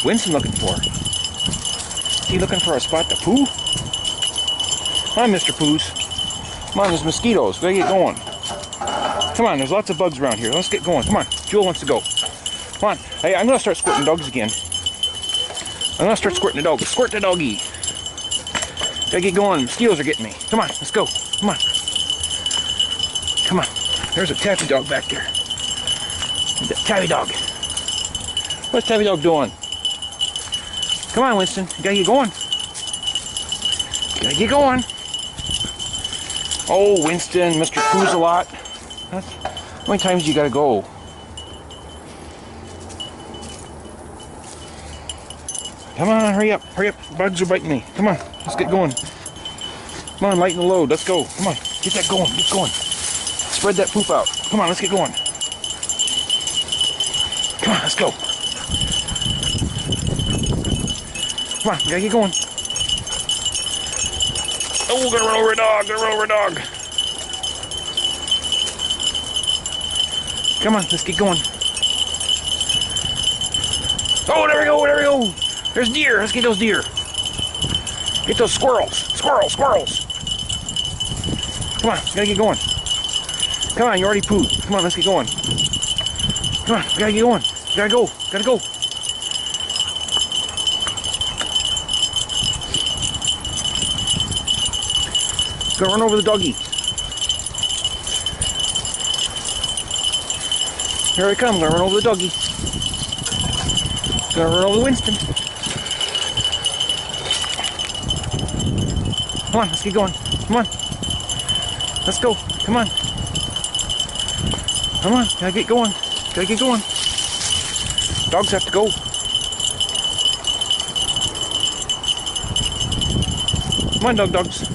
Winston looking for? Is he looking for a spot to poo? Come on, Mr. Poos. Come on, there's mosquitoes. We gotta get going. Come on, there's lots of bugs around here. Let's get going. Come on, Jewel wants to go. Come on. Hey, I'm gonna start squirting dogs again. I'm gonna start squirting the dog. Squirt the doggy. Gotta get going. Mosquitoes are getting me. Come on, let's go. Come on. Come on. There's a Taffy dog back there. Taffy dog. What's Taffy dog doing? Come on, Winston. You gotta get going. Gotta get going. Oh, Winston, Mr. Poos a lot. How many times you gotta go? Come on, hurry up, hurry up. Bugs are biting me. Come on, let's get going. Come on, lighten the load. Let's go. Come on, get that going, get going. Spread that poop out. Come on, let's get going. Come on, let's go. Come on, we gotta get going. Oh, gonna run over a dog, gonna run over a dog. Come on, let's get going. Oh, there we go, there we go. There's deer, let's get those deer. Get those squirrels, squirrels. Come on, we gotta get going. Come on, you already pooped. Come on, let's get going. Come on, we gotta get going. Gotta go, gotta go. Gonna run over the doggy. Here I come, gonna run over the doggy. Gonna run over Winston. Come on, let's get going. Come on. Let's go. Come on. Come on, gotta get going. Gotta get going. Dogs have to go. Come on, dogs.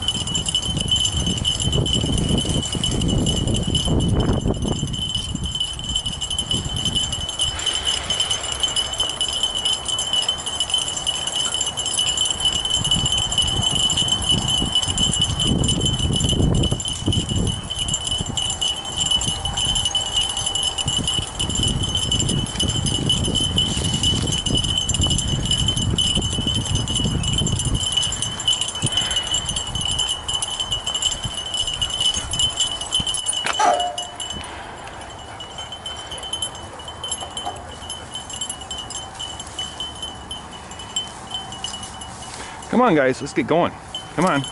Come on, guys, let's get going. Come on.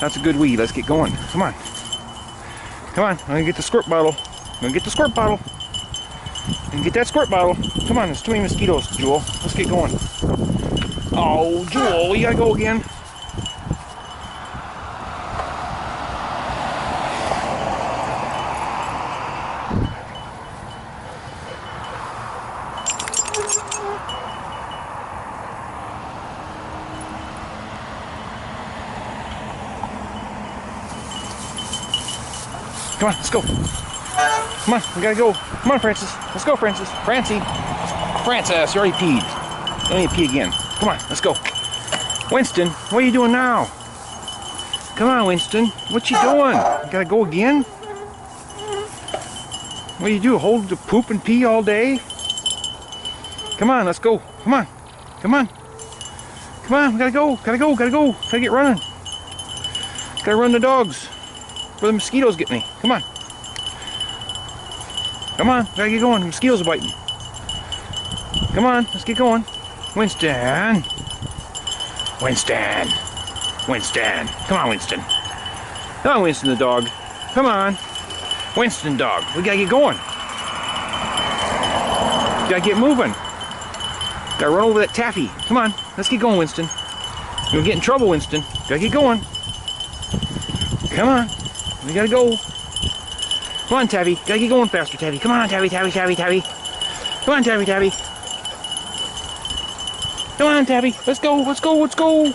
That's a good weed. Let's get going. Come on. Come on. I'm gonna get the squirt bottle. I'm gonna get the squirt bottle. And get that squirt bottle. Come on, there's too many mosquitoes, Jewel. Let's get going. Oh, Jewel, you gotta go again. Come on, let's go. Come on, we gotta go. Come on, Francis. Let's go, Francis. Francie. Francis, you already peed. Don't need to pee again. Come on, let's go. Winston, what are you doing now? Come on, Winston. What you doing? You gotta go again? What do you do? Hold the poop and pee all day? Come on, let's go. Come on. Come on. Come on, we gotta go. Gotta go. Gotta go. Gotta get running. Gotta run the dogs. Before the mosquitoes get me. Come on. Come on. Gotta get going. The mosquitoes are biting. Come on. Let's get going. Winston. Winston. Winston. Come on, Winston. Come on, Winston the dog. Come on. Winston dog. We gotta get going. Gotta get moving. Gotta run over that Taffy. Come on. Let's get going, Winston. You'll get in trouble, Winston. Gotta get going. Come on. We gotta go. Come on, Taffy. Gotta get going faster, Taffy. Come on, Taffy, Taffy, Taffy, Taffy. Come on, Taffy, Taffy. Come on, Taffy. Let's go, let's go, let's go.